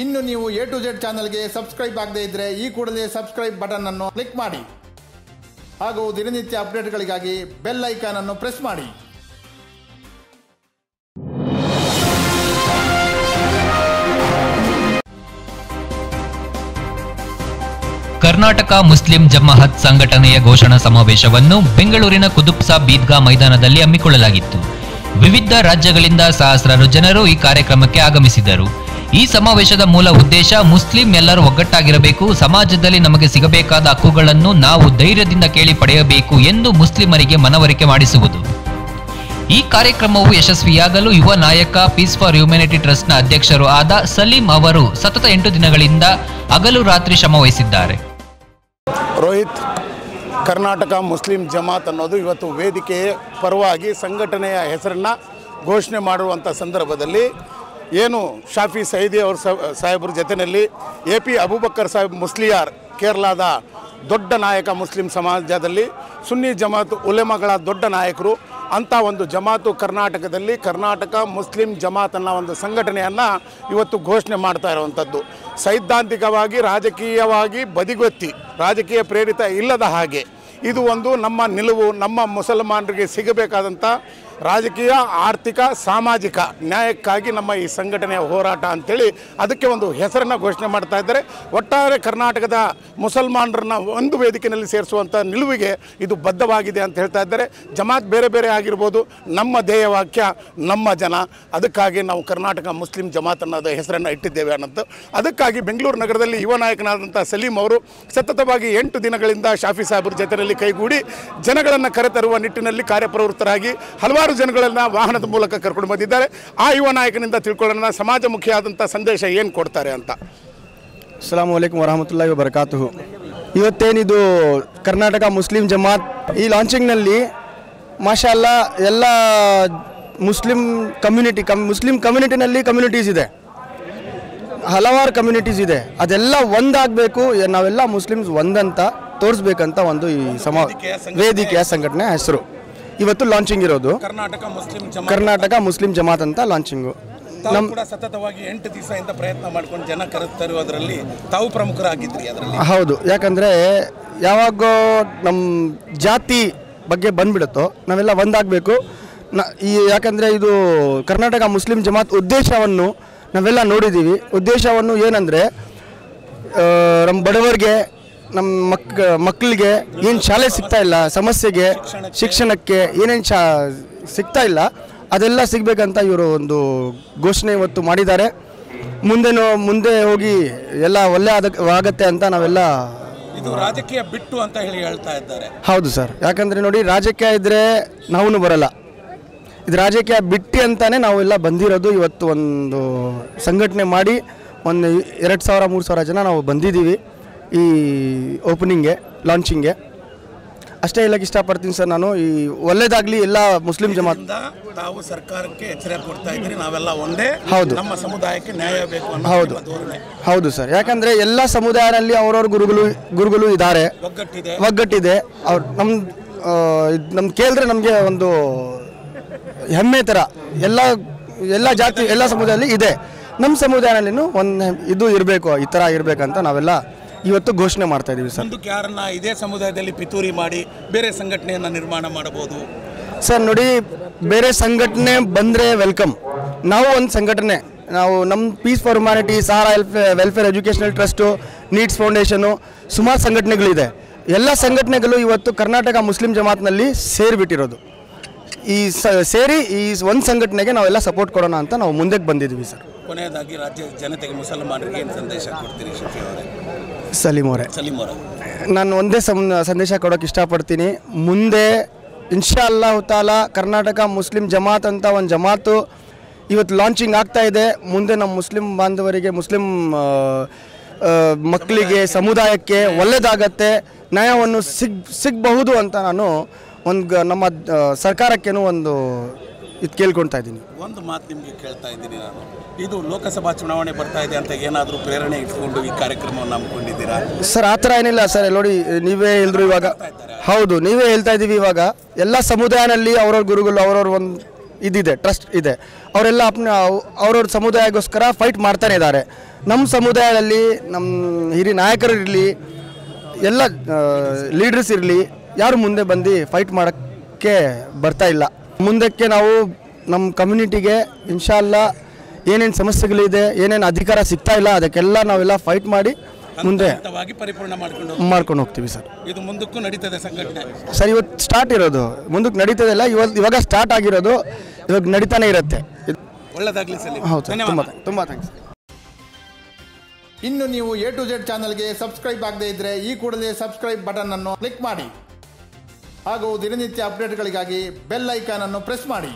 ಇನ್ನು ನೀವು A to Z ಚಾನಲ್ಗೆ ಸಬ್ಸ್ಕ್ರೈಬ್ ಆಗದೇ ಇದ್ದರೆ ಈ ಕೂಡಲೇ ಸಬ್ಸ್ಕ್ರೈಬ್ ಬಟನ್ ಅನ್ನು ಕ್ಲಿಕ್ ಮಾಡಿ ಹಾಗೂ ದಿನನಿತ್ಯ ಅಪ್ಡೇಟ್ಗಳಿಗಾಗಿ ಬೆಲ್ ಐಕಾನ್ ಅನ್ನು ಪ್ರೆಸ್ ಮಾಡಿ. ಕರ್ನಾಟಕ ಮುಸ್ಲಿಂ ಜಮಾಅತ್ ಸಂಘಟನೆಯ ಘೋಷಣಾ ಸಮಾವೇಶವನ್ನು ಬೆಂಗಳೂರಿನ ಕುತುಬ್ ಸಾಬ್ ಈದ್ಗಾ ಮೈದಾನದಲ್ಲಿ ಹಮ್ಮಿಕೊಳ್ಳಲಾಗಿತ್ತು. ವಿವಿಧ ರಾಜ್ಯಗಳಿಂದ ಸಹಸ್ರಾರು ಜನರು ಈ ಕಾರ್ಯಕ್ರಮಕ್ಕೆ ಆಗಮಿಸಿದರು. ಈ ಸಮಾವೇಶದ ಮೂಲ ಉದ್ದೇಶ ಮುಸ್ಲಿಂ ಎಲ್ಲರೂ ಒಗ್ಗಟ್ಟಾಗಿರಬೇಕು, ಸಮಾಜದಲ್ಲಿ ನಮಗೆ ಸಿಗಬೇಕಾದ ಹಕ್ಕುಗಳನ್ನು ನಾವು ಧೈರ್ಯದಿಂದ ಕೇಳಿ ಪಡೆಯಬೇಕು ಎಂದು ಮುಸ್ಲಿಮರಿಗೆ ಮನವರಿಕೆ ಮಾಡಿಸುವುದು. ಈ ಕಾರ್ಯಕ್ರಮವು ಯಶಸ್ವಿಯಾಗಲು ಯುವ ನಾಯಕ ಪೀಸ್ ಫಾರ್ ಹ್ಯುಮ್ಯಾನಿಟಿ ಟ್ರಸ್ಟ್ನ ಅಧ್ಯಕ್ಷರು ಆದ ಸಲೀಂ ಅವರು ಸತತ 8 ದಿನಗಳಿಂದ ಹಗಲು ರಾತ್ರಿ ಶ್ರಮ ವಹಿಸಿದ್ದಾರೆ. ರೋಹಿತ್, ಕರ್ನಾಟಕ ಮುಸ್ಲಿಂ ಜಮಾತ್ ಅನ್ನೋದು ಇವತ್ತು ವೇದಿಕೆಯ ಪರವಾಗಿ ಸಂಘಟನೆಯ ಹೆಸರನ್ನು ಘೋಷಣೆ ಮಾಡುವಂಥ ಸಂದರ್ಭದಲ್ಲಿ ಏನು ಶಾಫಿ ಸೈದಿ ಅವ್ರ ಸಾಹೇಬ್ರ ಜೊತೆಯಲ್ಲಿ AP ಅಬೂಬಕ್ಕರ್ ಸಾಹೇಬ್ ಮುಸ್ಲಿಯಾರ್, ಕೇರಳದ ದೊಡ್ಡ ನಾಯಕ ಮುಸ್ಲಿಂ ಸಮಾಜದಲ್ಲಿ, ಸುನ್ನಿ ಜಮಾತ್ ಉಲೆಮಾಗಳ ದೊಡ್ಡ ನಾಯಕರು, ಅಂಥ ಒಂದು ಜಮಾತು ಕರ್ನಾಟಕದಲ್ಲಿ ಕರ್ನಾಟಕ ಮುಸ್ಲಿಂ ಜಮಾತ್ ಅನ್ನೋ ಒಂದು ಸಂಘಟನೆಯನ್ನು ಇವತ್ತು ಘೋಷಣೆ ಮಾಡ್ತಾ ಇರುವಂಥದ್ದು. ಸೈದ್ಧಾಂತಿಕವಾಗಿ ರಾಜಕೀಯವಾಗಿ ಬದಿಗೊತ್ತಿ ರಾಜಕೀಯ ಪ್ರೇರಿತ ಇಲ್ಲದ ಹಾಗೆ ಇದು ಒಂದು ನಮ್ಮ ನಿಲುವು, ನಮ್ಮ ಮುಸಲ್ಮಾನರಿಗೆ ಸಿಗಬೇಕಾದಂಥ ರಾಜಕೀಯ, ಆರ್ಥಿಕ, ಸಾಮಾಜಿಕ ನ್ಯಾಯಕ್ಕಾಗಿ ನಮ್ಮ ಈ ಸಂಘಟನೆಯ ಹೋರಾಟ ಅಂಥೇಳಿ ಅದಕ್ಕೆ ಒಂದು ಹೆಸರನ್ನು ಘೋಷಣೆ ಮಾಡ್ತಾ ಇದ್ದಾರೆ. ಒಟ್ಟಾರೆ ಕರ್ನಾಟಕದ ಮುಸಲ್ಮಾನರನ್ನ ಒಂದು ವೇದಿಕೆಯಲ್ಲಿ ಸೇರಿಸುವಂಥ ನಿಲುವಿಗೆ ಇದು ಬದ್ಧವಾಗಿದೆ ಅಂತ ಹೇಳ್ತಾ ಇದ್ದಾರೆ. ಜಮಾತ್ ಬೇರೆ ಬೇರೆ ಆಗಿರ್ಬೋದು, ನಮ್ಮ ಧ್ಯೇಯವಾಕ್ಯ ನಮ್ಮ ಜನ, ಅದಕ್ಕಾಗಿ ನಾವು ಕರ್ನಾಟಕ ಮುಸ್ಲಿಂ ಜಮಾತ್ ಅನ್ನೋದು ಹೆಸರನ್ನು ಇಟ್ಟಿದ್ದೇವೆ ಅನ್ನೋದು. ಅದಕ್ಕಾಗಿ ಬೆಂಗಳೂರು ನಗರದಲ್ಲಿ ಯುವ ನಾಯಕನಾದಂಥ ಸಲೀಂ ಅವರು ಸತತವಾಗಿ 8 ದಿನಗಳಿಂದ ಶಾಫಿ ಸಾಹೇಬ್ರ ಜೊತೆಯಲ್ಲಿ ಕೈಗೂಡಿ ಜನಗಳನ್ನು ಕರೆತರುವ ನಿಟ್ಟಿನಲ್ಲಿ ಕಾರ್ಯಪ್ರವೃತ್ತರಾಗಿ ಹಲವಾರು ಜನಗಳನ್ನ ವಾಹನದ ಮೂಲಕ ಕರ್ಕೊಂಡು ಬಂದಿದ್ದಾರೆ. ಆ ಯುವ ನಾಯಕನಿಂದ ತಿಳ್ಕೊಳ್ಳೋಣ ಸಮಾಜಮುಖಿಯಾದಂಥ ಸಂದೇಶ ಏನು ಕೊಡ್ತಾರೆ ಅಂತ. ಅಸ್ಸಲಾಮು ಅಲೈಕುಂ ವರಹಮತುಲ್ಲಾಹಿ ವಬರಕಾತುಹು. ಇವತ್ತೇನಿದು ಕರ್ನಾಟಕ ಮುಸ್ಲಿಂ ಜಮಾತ್ ಈ ಲಾಂಚಿಂಗ್ನಲ್ಲಿ ಮಾಶಾಅಲ್ಲಾ ಎಲ್ಲ ಮುಸ್ಲಿಂ ಕಮ್ಯುನಿಟಿನಲ್ಲಿ ಕಮ್ಯುನಿಟೀಸ್ ಇದೆ, ಹಲವಾರು ಕಮ್ಯುನಿಟೀಸ್ ಇದೆ. ಅದೆಲ್ಲ ಒಂದಾಗಬೇಕು, ನಾವೆಲ್ಲ ಮುಸ್ಲಿಮ್ಸ್ ಒಂದಂತ ತೋರಿಸ್ಬೇಕಂತ ಒಂದು ಈ ವೇದಿಕೆಯ ಸಂಘಟನೆ ಹೆಸರು ಇವತ್ತು ಲಾಂಚಿಂಗ್ ಇರೋದು. ಕರ್ನಾಟಕ ಮುಸ್ಲಿಂ ಜಮಾತ್ ಅಂತ ಲಾಂಚಿಂಗು. ನಮ್ಮ ಸತತವಾಗಿ 8 ದಿವಸದಿಂದ ಪ್ರಯತ್ನ ಮಾಡ್ಕೊಂಡು ಜನ ಕರೆತರುವುದರಲ್ಲಿ ತಾವು ಪ್ರಮುಖರಾಗಿದ್ರಿ ಅದರಲ್ಲಿ. ಹೌದು, ಯಾಕಂದರೆ ಯಾವಾಗ ನಮ್ಮ ಜಾತಿ ಬಗ್ಗೆ ಬಂದ್ಬಿಡುತ್ತೋ ನಾವೆಲ್ಲ ಒಂದಾಗಬೇಕು. ಯಾಕಂದರೆ ಇದು ಕರ್ನಾಟಕ ಮುಸ್ಲಿಂ ಜಮಾತ್ ಉದ್ದೇಶವನ್ನು ನಾವೆಲ್ಲ ನೋಡಿದ್ದೀವಿ. ಉದ್ದೇಶವನ್ನು ಏನಂದರೆ ನಮ್ಮ ಬಡವರಿಗೆ, ನಮ್ಮ ಮಕ್ಕಳಿಗೆ ಏನು ಶಾಲೆ ಸಿಗ್ತಾ ಇಲ್ಲ, ಸಮಸ್ಯೆಗೆ, ಶಿಕ್ಷಣಕ್ಕೆ ಏನೇನು ಸಿಗ್ತಾ ಇಲ್ಲ ಅದೆಲ್ಲ ಸಿಗಬೇಕಂತ ಇವರು ಒಂದು ಘೋಷಣೆ ಇವತ್ತು ಮಾಡಿದ್ದಾರೆ. ಮುಂದೆ ಹೋಗಿ ಎಲ್ಲ ಒಳ್ಳೆ ಆಗತ್ತೆ ಅಂತ ನಾವೆಲ್ಲ ಇದು ರಾಜಕೀಯ ಬಿಟ್ಟು ಅಂತ ಹೇಳ್ತಾ ಇದ್ದಾರೆ. ಹೌದು ಸರ್, ಯಾಕಂದರೆ ನೋಡಿ, ರಾಜಕೀಯ ಇದ್ದರೆ ನಾವೂ ಬರಲ್ಲ. ಇದು ರಾಜಕೀಯ ಬಿಟ್ಟು ಅಂತಾನೆ ನಾವೆಲ್ಲ ಬಂದಿರೋದು. ಇವತ್ತು ಒಂದು ಸಂಘಟನೆ ಮಾಡಿ ಒಂದು 2000-3000 ಜನ ನಾವು ಬಂದಿದ್ದೀವಿ ಈ ಓಪನಿಂಗ್ಗೆ, ಲಾಂಚಿಂಗ್ಗೆ. ಅಷ್ಟೇ ಹೇಳಕ್ಕೆ ಇಷ್ಟಪಡ್ತೀನಿ ಸರ್ ನಾನು. ಈ ಒಳ್ಳೇದಾಗಲಿ ಎಲ್ಲ ಮುಸ್ಲಿಂ ಜಮಾತ್. ತಾವು ಸರ್ಕಾರಕ್ಕೆ ಎಚ್ಚರಿಕೆ ಕೊಡ್ತಾ ಇದ್ದೀರಿ, ನಾವೆಲ್ಲ ಒಂದೇ, ಹೌದು, ನಮ್ಮ ಸಮುದಾಯಕ್ಕೆ ನ್ಯಾಯ ಬೇಕು. ಹೌದು ಸರ್, ಯಾಕಂದರೆ ಎಲ್ಲ ಸಮುದಾಯದಲ್ಲಿ ಅವ್ರವ್ರ ಗುರುಗಳು ಇದ್ದಾರೆ, ಒಗ್ಗಟ್ಟಿದೆ. ಅವ್ರು ನಮ್ಮ ಕೇಳಿದ್ರೆ ನಮಗೆ ಒಂದು ಹೆಮ್ಮೆ ಥರ. ಎಲ್ಲ ಜಾತಿ, ಎಲ್ಲ ಸಮುದಾಯದಲ್ಲಿ ಇದೆ. ನಮ್ಮ ಸಮುದಾಯದಲ್ಲಿನೂ ಒಂದು ಇದು ಇರಬೇಕು, ಈ ಥರ ಇರಬೇಕಂತ ನಾವೆಲ್ಲ ಇವತ್ತು ಘೋಷಣೆ ಮಾಡ್ತಾ ಇದ್ದೀವಿ ಸರ್. ಯಾರನ್ನ ಇದೇ ಸಮುದಾಯದಲ್ಲಿ ಪಿತೂರಿ ಮಾಡಿ ಬೇರೆ ಸಂಘಟನೆಯನ್ನು ನಿರ್ಮಾಣ ಮಾಡಬಹುದು ಸರ್? ನೋಡಿ, ಬೇರೆ ಸಂಘಟನೆ ಬಂದರೆ ವೆಲ್ಕಮ್. ನಾವು ಒಂದು ಸಂಘಟನೆ, ನಾವು ನಮ್ಮ piece for humanity, Sahara welfare educational trust, needs foundation, ಸುಮಾರು ಸಂಘಟನೆಗಳಿದೆ. ಎಲ್ಲ ಸಂಘಟನೆಗಳು ಇವತ್ತು ಕರ್ನಾಟಕ ಮುಸ್ಲಿಂ ಜಮಾತ್ನಲ್ಲಿ ಸೇರಿಬಿಟ್ಟಿರೋದು. ಸೇರಿ ಈ ಒಂದು ಸಂಘಟನೆಗೆ ನಾವೆಲ್ಲ ಸಪೋರ್ಟ್ ಕೊಡೋಣ ಅಂತ ನಾವು ಮುಂದಕ್ಕೆ ಬಂದಿದ್ದೀವಿ ಸರ್. ಕೊನೆಯದಾಗಿ ರಾಜ್ಯ ಜನತೆಗೆ, ಮುಸಲ್ಮಾನರಿಗೆ ಏನು ಸಂದೇಶ ಕೊಡ್ತೀರಿ ಶಫಿ ಅವರೇ? ಸಲೀಂ ಅವರೇ, ನಾನು ಒಂದೇ ಸಂದೇಶ ಕೊಡೋಕೆ ಇಷ್ಟಪಡ್ತೀನಿ. ಮುಂದೆ ಇನ್ಶಾ ಅಲ್ಲಾಹು ತಾಲಾ ಕರ್ನಾಟಕ ಮುಸ್ಲಿಂ ಜಮಾತ್ ಅಂತ ಒಂದು ಜಮಾತು ಇವತ್ತು ಲಾಂಚಿಂಗ್ ಆಗ್ತಾ ಇದೆ. ಮುಂದೆ ನಮ್ಮ ಮುಸ್ಲಿಂ ಬಾಂಧವರಿಗೆ, ಮುಸ್ಲಿಂ ಮಕ್ಕಳಿಗೆ, ಸಮುದಾಯಕ್ಕೆ ಒಳ್ಳೆಯದಾಗತ್ತೆ, ನ್ಯಾಯವನ್ನು ಸಿಗಬಹುದು ಅಂತ ನಾನು ನಮ್ಮ ಸರ್ಕಾರಕ್ಕೇನು ಒಂದು ಇದು ಕೇಳ್ಕೊಳ್ತಾ ಇದ್ದೀನಿ. ಒಂದು ಮಾತು ನಿಮಗೆ ಕೇಳ್ತಾ ಇದ್ದೀನಿ ನಾನು, ಇದು ಲೋಕಸಭಾ ಚುನಾವಣೆ ಬರ್ತಾ ಇದೆ ಅಂತ ಏನಾದರೂ ಪ್ರೇರಣೆ ಇಟ್ಕೊಂಡು ಈ ಕಾರ್ಯಕ್ರಮವನ್ನು ಹಮ್ಮಿಕೊಂಡಿದ್ದೀರಾ? ಸರ್, ಆ ಥರ ಏನಿಲ್ಲ ಸರ್. ನೋಡಿ, ನೀವೇ ಹೇಳಿದ್ರು ಇವಾಗ. ಹೌದು, ನೀವೇ ಹೇಳ್ತಾ ಇದ್ದೀವಿ. ಇವಾಗ ಎಲ್ಲ ಸಮುದಾಯದಲ್ಲಿ ಅವ್ರವ್ರ ಗುರುಗಳು, ಅವ್ರವ್ರ ಒಂದು ಇದಿದೆ, ಟ್ರಸ್ಟ್ ಇದೆ. ಅವರೆಲ್ಲ ಅವ್ರವ್ರ ಸಮುದಾಯಕ್ಕೋಸ್ಕರ ಫೈಟ್ ಮಾಡ್ತಾನೆ ಇದ್ದಾರೆ. ನಮ್ಮ ಸಮುದಾಯದಲ್ಲಿ ನಮ್ಮ ಹಿರಿಯ ನಾಯಕರು ಇರಲಿ, ಎಲ್ಲ ಲೀಡರ್ಸ್ ಇರಲಿ, ಯಾರು ಮುಂದೆ ಬಂದು ಫೈಟ್ ಮಾಡೋಕ್ಕೆ ಬರ್ತಾ ಇಲ್ಲ. ಮುಂದಕ್ಕೆ ನಾವು ನಮ್ಮ ಕಮ್ಯುನಿಟಿಗೆ ಇನ್ಶಾಲ್ಲಾ ಏನೇನು ಸಮಸ್ಯೆಗಳಿದೆ, ಏನೇನು ಅಧಿಕಾರ ಸಿಗ್ತಾ ಇಲ್ಲ, ಅದಕ್ಕೆಲ್ಲ ನಾವೆಲ್ಲ ಫೈಟ್ ಮಾಡಿ ಮುಂದೆ ಪರಿಪೂರ್ಣ ಮಾಡ್ಕೊಂಡು ಹೋಗ್ತೀವಿ ಸರ್. ಇದು ಮುಂದಕ್ಕೂ ನಡೀತದೆ ಸಂಘಟನೆ ಸರ್. ಇವತ್ತು ಸ್ಟಾರ್ಟ್ ಇರೋದು, ಮುಂದಕ್ಕೆ ನಡೀತದೆ ಇಲ್ಲ, ಇವಾಗ ಸ್ಟಾರ್ಟ್ ಆಗಿರೋದು, ಇವಾಗ ನಡೀತಾನೆ ಇರುತ್ತೆ. ಒಳ್ಳೆದಾಗಲಿ ಸರ್. ಹೌದು ಸರ್, ತುಂಬ ಥ್ಯಾಂಕ್ಸ್. ಇನ್ನು ನೀವು A to Z ಚಾನಲ್ಗೆ ಸಬ್ಸ್ಕ್ರೈಬ್ ಆಗದೇ ಇದ್ದರೆ ಈ ಕೂಡಲೇ ಸಬ್ಸ್ಕ್ರೈಬ್ ಬಟನ್ ಅನ್ನು ಕ್ಲಿಕ್ ಮಾಡಿ ಹಾಗೂ ದಿನನಿತ್ಯ ಅಪ್ಡೇಟ್ಗಳಿಗಾಗಿ ಬೆಲ್ ಐಕಾನ್ ಅನ್ನು ಪ್ರೆಸ್ ಮಾಡಿ.